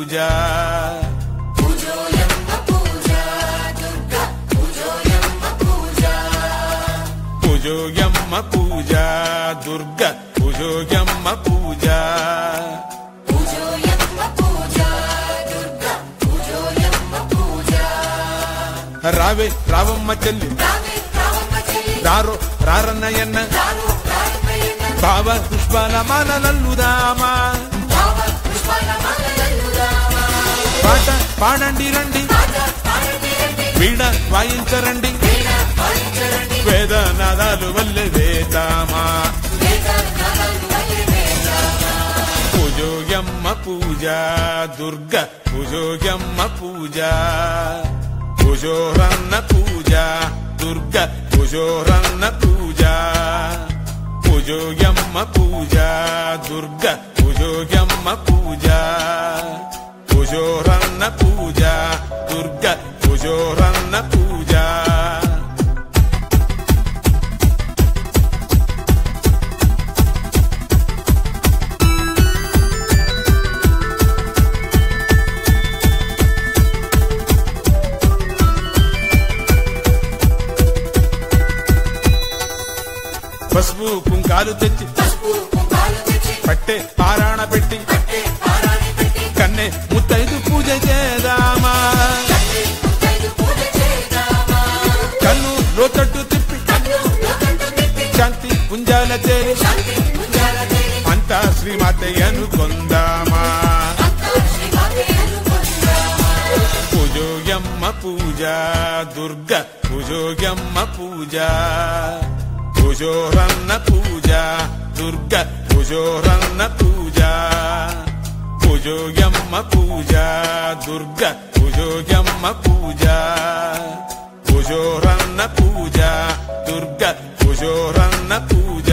పూజ పూజోయమ్మ పూజ దుర్గ పూజోయమ్మ పూజ రావే రావమ్మ చెల్లి రారో రారన్నయన్న భావ పుష్పాల మాలల్లుదామా పాట పాడండి రండి వీణ వాయించరండి వేదనాదాలు వల్లే వేదామా పూజోయమ్మ పూజ దుర్గ పూజోయమ్మ పూజ పూజోరన్న పూజ దుర్గ పూజోరన్న పూజ పూజోయమ్మ పూజ దుర్గ పూజోయమ్మ పూజ పూజోరన్న పూజ దుర్గ పూజోరన్న పూజ పసుపు కుంకాలు తెచ్చి పట్టే పారాణ పెట్టి కన్నె ముత్తైదు పూజ చేదామా కన్ను లోతట్టు తిప్పి శాంతి పుంజాల చేరి అంతా శ్రీమాతయ్యను కొందామా పూజోయమ్మ పూజ దుర్గ పూజోయమ్మ పూజ పూజోరన్న పూజ దుర్గ పూజోరన్న పూజ పూజోయమ్మ పూజ దుర్గ పూజోయమ్మ పూజ పూజోరన్న పూజ దుర్గ పూజోరన్న పూజ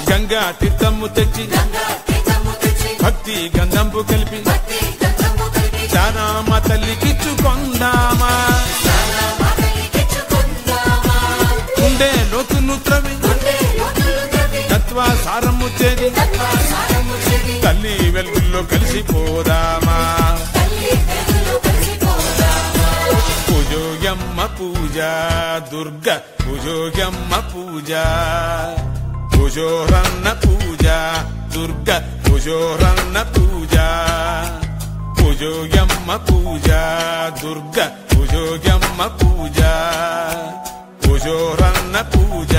గంగా తీర్థము తెచ్చి భక్తి గంధంపు కలిపి చారామ తల్లికిచ్చుకొందామా ఉండే లోతును త్రవి తత్వ సారము చేరి తల్లి వెలుగుల్లో కలిసిపోదామా పూజోయమ్మ పూజ దుర్గ పూజోయమ్మ పూజ పూజోరన్న పూజ దుర్గ పూజోరన్న పూజ పూజోయమ్మ పూజ దుర్గ పూజోయమ్మ పూజ పూజోరన్న పూజ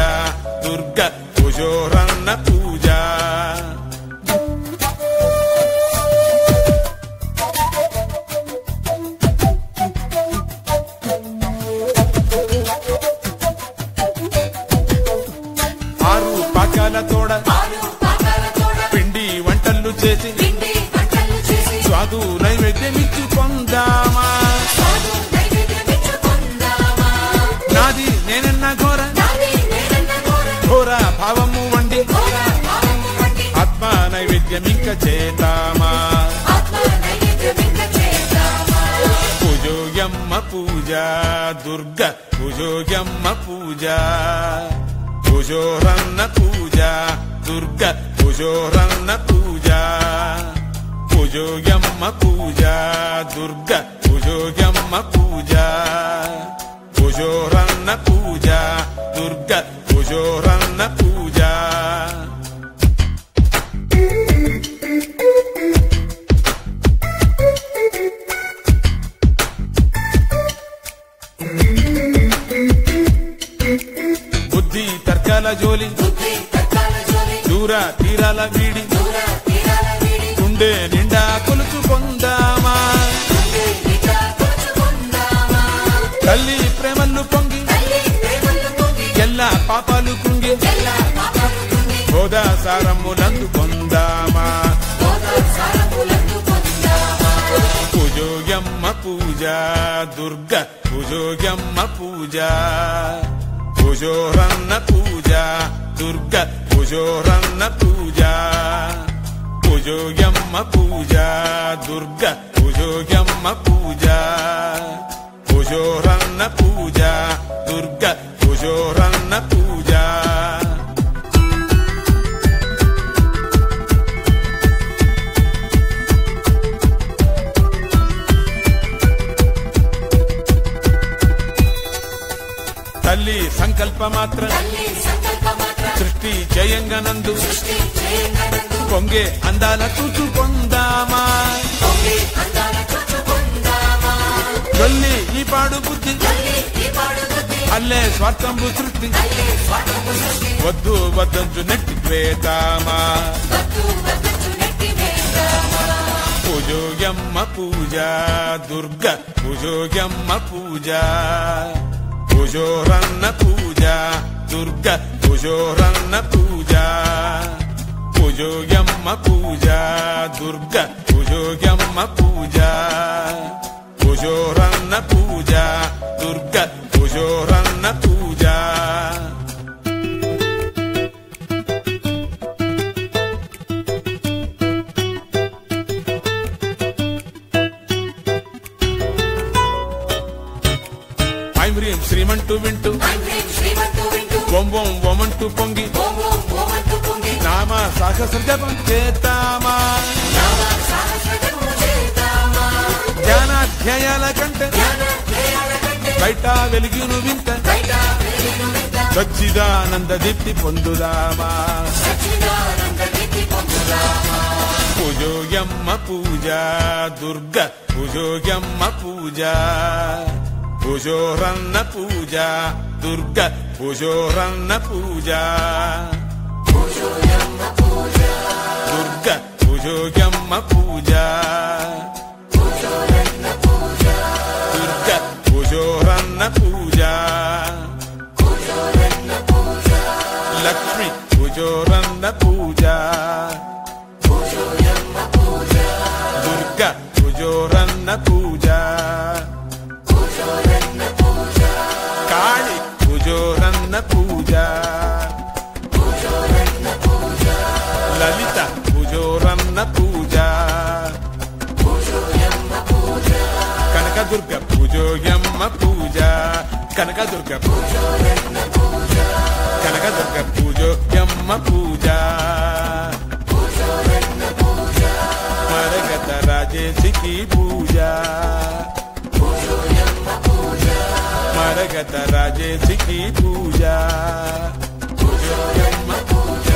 దుర్గ పూజోరన్న పూజ తోడ పిండి వంటలు చేసి స్వాదు నైవేద్యమిచ్చుకొందామా నాది నేనన్న ఘోర ఘోర భావము వండి ఆత్మ నైవేద్యమింక చేతామా పూజోయమ్మ పూజ దుర్గ పూజోయమ్మ పూజ పూజోరన్న పూజ దుర్గ పూజోరన్న పూజ పూజోయమ్మ పూజ దుర్గ పూజోయమ్మ పూజ పూజోరన్న పూజ దుర్గ పూజోరన్న పూజ బుద్ధి తర్కాల జోలి దూర తీరాల వీడి గుండె నిండా కొలుచుకొందామా తల్లి ప్రేమలు పొంగి ఎల్లా పాపాలు కుంగి హోదా సారములందు పొందామా పూజోయమ్మ పూజ దుర్గ పూజోయమ్మ పూజ పూజోరన్న పూజ దుర్గ పూజోరన్న పూజ పూజోయమ్మ పూజ దుర్గ పూజోయమ్మ పూజ పూజోరన్న పూజ దుర్గ పూజోరన్న పూజ తల్లి సంకల్ప మాత్రం సృష్టి జయంగనందు పొంగే అందాల చూచు పొందామా జొల్లి ఈ పాడు బుద్ధి అల్లే స్వార్థంబు సృష్టి వద్దు వద్దంచు నెట్టి వేతామా పూజోయమ్మ పూజ దుర్గ పూజోయమ్మ పూజ పూజోరన్న పూజ దుర్గ పూజోరన్న పూజ పూజోయమ్మ పూజ దుర్గ పూజోయమ్మ పూజ పూజోరన్న పూజ దుర్గ పూజోరన్న పూజ ఐమ్రీం శ్రీమంటూ వింటూ ఓం ఓం ఓమంటూ పొంగి నామ సహస్ర జపం చేతామా ధ్యానాధ్యాయాల కంటే బయట వెలిగిను వింత సచ్చిదానంద దీప్తి పొందుదామా పూజోయమ్మ పూజ దుర్గ పూజోయమ్మ పూజ పూజోరన్న పూజ దుర్గ పూజోరన్న పూజ దుర్గ పూజోయమ్మ పూజ దుర్గ పూజోరన్న పూజ లక్ష్మి పూజోరన్న పూజ దుర్గ పూజోరన్న పూజ కాళి పూజోరన్న పూజ లలిత పూజోరన్న పూజ కనకదుర్గ పూజోయమ్మ పూజ కనకదుర్గ కనకదుర్గ పూజోయమ్మ పూజ మరగత రాజేశికి పూజ మరగత రాజేశికి పూజ పూజోయమ్మ పూజ